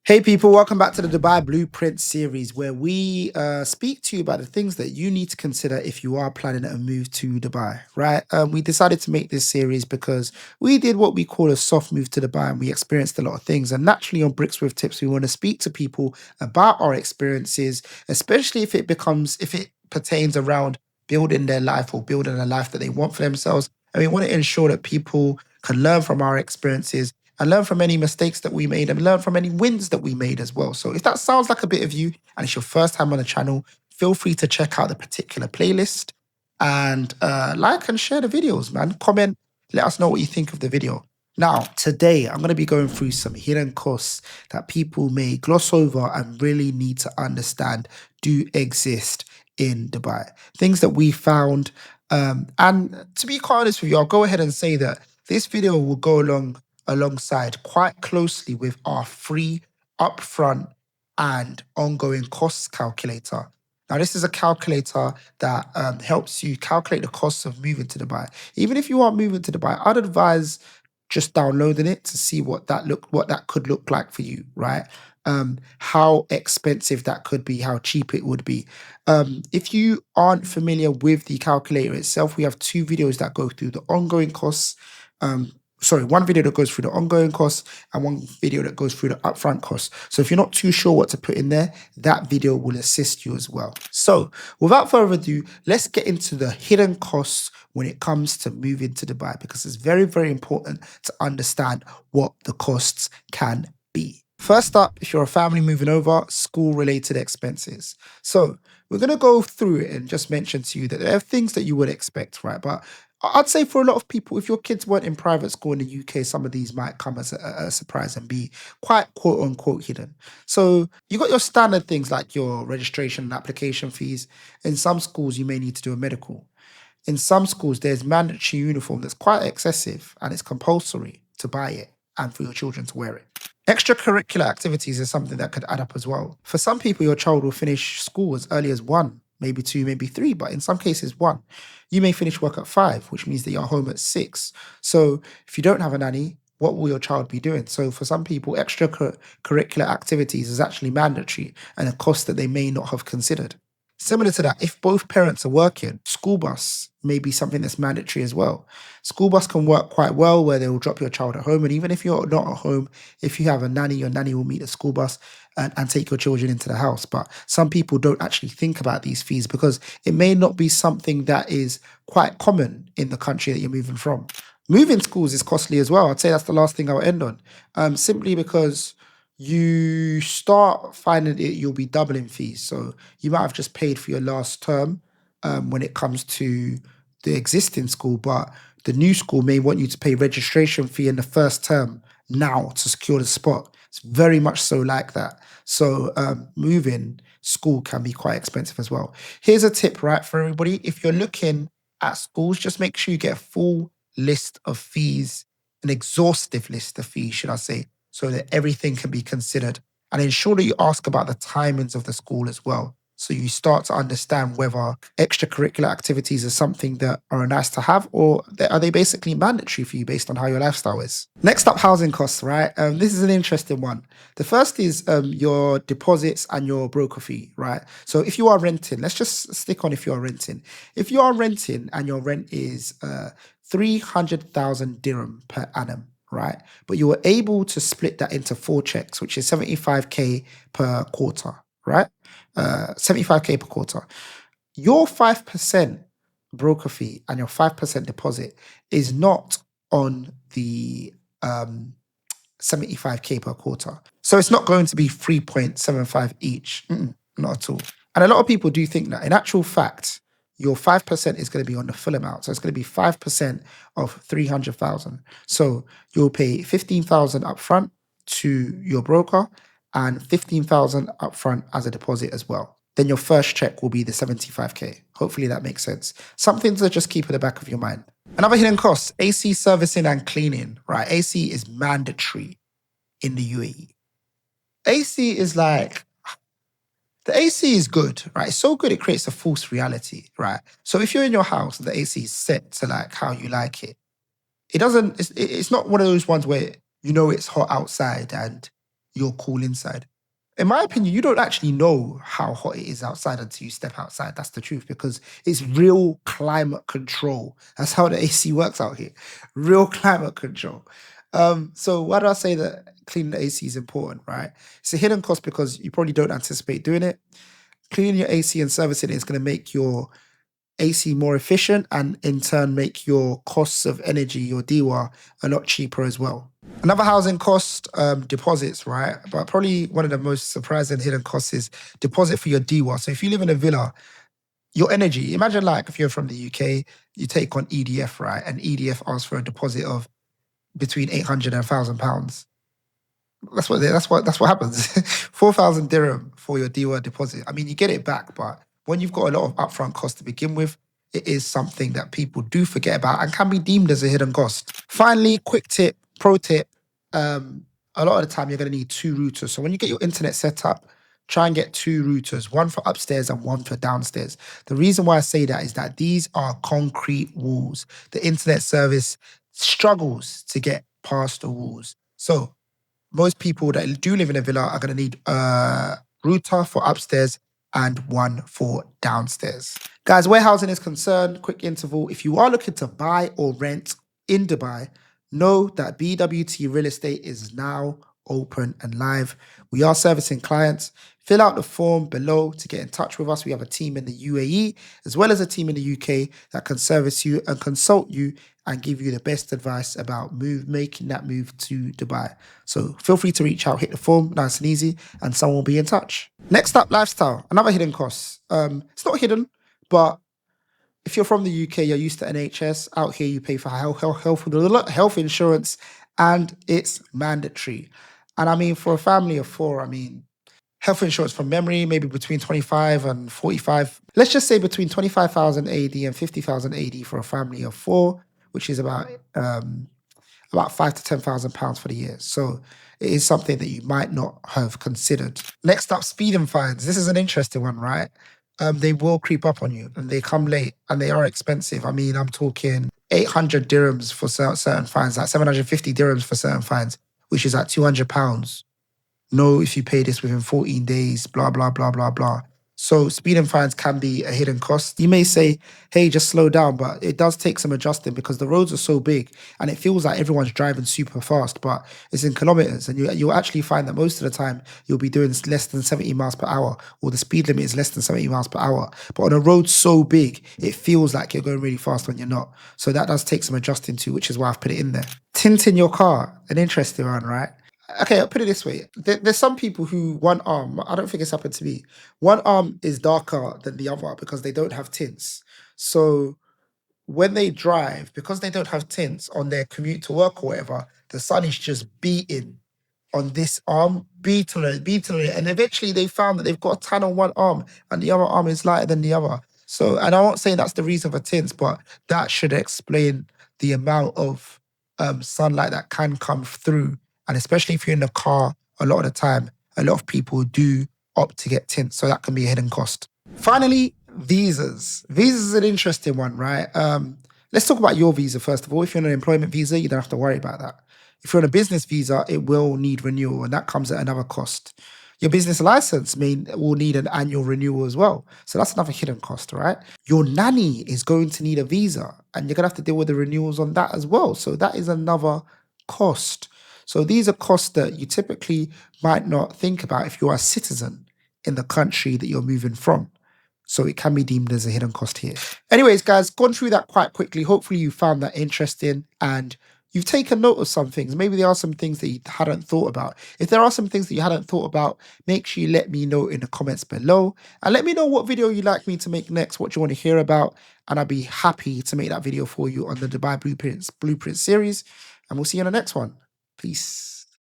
Hey people, welcome back to the Dubai Blueprint series where we speak to you about the things that you need to consider if you are planning a move to Dubai, right? We decided to make this series because we did what we call a soft move to Dubai and we experienced a lot of things. And naturally on Bricks with Tips, we want to speak to people about our experiences, especially if it pertains around building their life or building a life that they want for themselves. And we want to ensure that people can learn from our experiences and learn from any mistakes that we made and learn from any wins that we made as well. So if that sounds like a bit of you and it's your first time on the channel, feel free to check out the particular playlist and like and share the videos, man. Comment, let us know what you think of the video. Now, today I'm going to be going through some hidden costs that people may gloss over and really need to understand do exist in Dubai. Things that we found. And to be quite honest with you, I'll go ahead and say that this video will go alongside quite closely with our free upfront and ongoing costs calculator. Now, this is a calculator that helps you calculate the costs of moving to Dubai. Even if you are moving to Dubai, I'd advise just downloading it to see what that could look like for you, right? How expensive that could be, how cheap it would be. If you aren't familiar with the calculator itself, we have two videos that go through the ongoing costs. One video that goes through the ongoing costs and one video that goes through the upfront costs. So if you're not too sure what to put in there, that video will assist you as well. So without further ado, let's get into the hidden costs when it comes to moving to Dubai, because it's very, very important to understand what the costs can be. First up, if you're a family moving over, school-related expenses. So we're going to go through it and just mention to you that there are things that you would expect, right? But I'd say for a lot of people, if your kids weren't in private school in the UK, some of these might come as a surprise and be quite quote unquote hidden. So you got your standard things like your registration and application fees. In some schools, you may need to do a medical. In some schools, there's mandatory uniform that's quite excessive and it's compulsory to buy it and for your children to wear it. Extracurricular activities is something that could add up as well. For some people, your child will finish school as early as one, maybe two, maybe three, but in some cases, one. You may finish work at 5, which means that you're home at 6. So if you don't have a nanny, what will your child be doing? So for some people, extracurricular activities is actually mandatory and a cost that they may not have considered. Similar to that, if both parents are working, school bus may be something that's mandatory as well. School bus can work quite well where they will drop your child at home. And even if you're not at home, if you have a nanny, your nanny will meet the school bus and take your children into the house. But some people don't actually think about these fees because it may not be something that is quite common in the country that you're moving from. Moving schools is costly as well. I'd say that's the last thing I'll end on. Simply because you start finding it, you'll be doubling fees. So you might have just paid for your last term when it comes to the existing school, but the new school may want you to pay registration fee in the first term now to secure the spot. It's very much so like that. So moving school can be quite expensive as well. Here's a tip, right, for everybody. If you're looking at schools, just make sure you get a full list of fees, an exhaustive list of fees, should I say, so that everything can be considered. And ensure that you ask about the timings of the school as well. So you start to understand whether extracurricular activities are something that are nice to have or are they basically mandatory for you based on how your lifestyle is. Next up, housing costs, right? This is an interesting one. The first is your deposits and your broker fee, right? So if you are renting, let's just stick on if you are renting. If you are renting and your rent is 300,000 dirham per annum, right? But you were able to split that into 4 checks, which is 75k per quarter, right? 75k per quarter. Your 5% broker fee and your 5% deposit is not on the 75k per quarter. So it's not going to be 3.75 each. Not at all. And a lot of people do think that. In actual fact, your 5% is going to be on the full amount. So it's going to be 5% of 300,000. So you'll pay 15,000 upfront to your broker and 15,000 upfront as a deposit as well. Then your first check will be the 75k. Hopefully that makes sense. Something to just keep at the back of your mind. Another hidden cost, AC servicing and cleaning, right? AC is mandatory in the UAE. AC is like, the AC is good, right? It's so good it creates a false reality, right? So if you're in your house and the AC is set to like how you like it, it's not one of those ones where you know it's hot outside and you're cool inside. In my opinion, you don't actually know how hot it is outside until you step outside. That's the truth because it's real climate control. That's how the AC works out here. Real climate control. So why do I say that cleaning the AC is important, right? It's a hidden cost because you probably don't anticipate doing it. Cleaning your AC and servicing it is going to make your AC more efficient and in turn make your costs of energy, your DWA, a lot cheaper as well. Another housing cost, deposits, right? But probably one of the most surprising hidden costs is deposit for your DWA. So if you live in a villa, your energy, imagine like if you're from the UK, you take on EDF, right? And EDF asks for a deposit of between 800 and £1,000. That's what happens. 4,000 dirham for your DWA deposit. I mean, you get it back, but when you've got a lot of upfront costs to begin with, it is something that people do forget about and can be deemed as a hidden cost. Finally, quick tip, pro tip. A lot of the time you're going to need two routers. So when you get your internet set up, try and get two routers, one for upstairs and one for downstairs. The reason why I say that is that these are concrete walls. The internet service struggles to get past the walls. So most people that do live in a villa are going to need a router for upstairs and one for downstairs. Guys, where housing is concerned, quick interval. If you are looking to buy or rent in Dubai, know that BWT Real Estate is now open and live. We are servicing clients. Fill out the form below to get in touch with us. We have a team in the UAE as well as a team in the UK that can service you and consult you and give you the best advice about making that move to Dubai. So feel free to reach out, hit the form, nice and easy, and someone will be in touch. Next up, lifestyle, another hidden cost. It's not hidden, but if you're from the UK, you're used to NHS. Out here, you pay for health insurance, and it's mandatory. And I mean, for a family of four, I mean, health insurance from memory, maybe between 25 and 45. Let's just say between 25,000 AD and 50,000 AD for a family of four, which is about five to £10,000 for the year. So it is something that you might not have considered. Next up, speeding fines. This is an interesting one, right? They will creep up on you and they come late and they are expensive. I mean, I'm talking 800 dirhams for certain fines, like 750 dirhams for certain fines, which is like £200. No, if you pay this within 14 days, blah, blah, blah, blah, blah. So speeding fines can be a hidden cost. You may say, hey, just slow down, but it does take some adjusting because the roads are so big and it feels like everyone's driving super fast, but it's in kilometers. And you'll actually find that most of the time you'll be doing less than 70 miles per hour or the speed limit is less than 70 miles per hour. But on a road so big, it feels like you're going really fast when you're not. So that does take some adjusting to, which is why I've put it in there. Tinting your car, an interesting one, right? Okay, I'll put it this way. There's some people who one arm, I don't think it's happened to me, one arm is darker than the other because they don't have tints. So when they drive, because they don't have tints on their commute to work or whatever, the sun is just beating on this arm, beating on it. And eventually they found that they've got a tan on one arm and the other arm is lighter than the other. So, and I won't say that's the reason for tints, but that should explain the amount of sunlight that can come through. And especially if you're in the car, a lot of the time, a lot of people do opt to get tints. So that can be a hidden cost. Finally, visas. Visas is an interesting one, right? Let's talk about your visa first of all. If you're on an employment visa, you don't have to worry about that. If you're on a business visa, it will need renewal, and that comes at another cost. Your business license will need an annual renewal as well. So that's another hidden cost, right? Your nanny is going to need a visa, and you're going to have to deal with the renewals on that as well. So that is another cost. So these are costs that you typically might not think about if you are a citizen in the country that you're moving from. So it can be deemed as a hidden cost here. Anyways, guys, gone through that quite quickly. Hopefully you found that interesting and you've taken note of some things. Maybe there are some things that you hadn't thought about. If there are some things that you hadn't thought about, make sure you let me know in the comments below. And let me know what video you'd like me to make next, what you want to hear about. And I'll be happy to make that video for you on the Dubai Blueprint series. And we'll see you in the next one. Peace.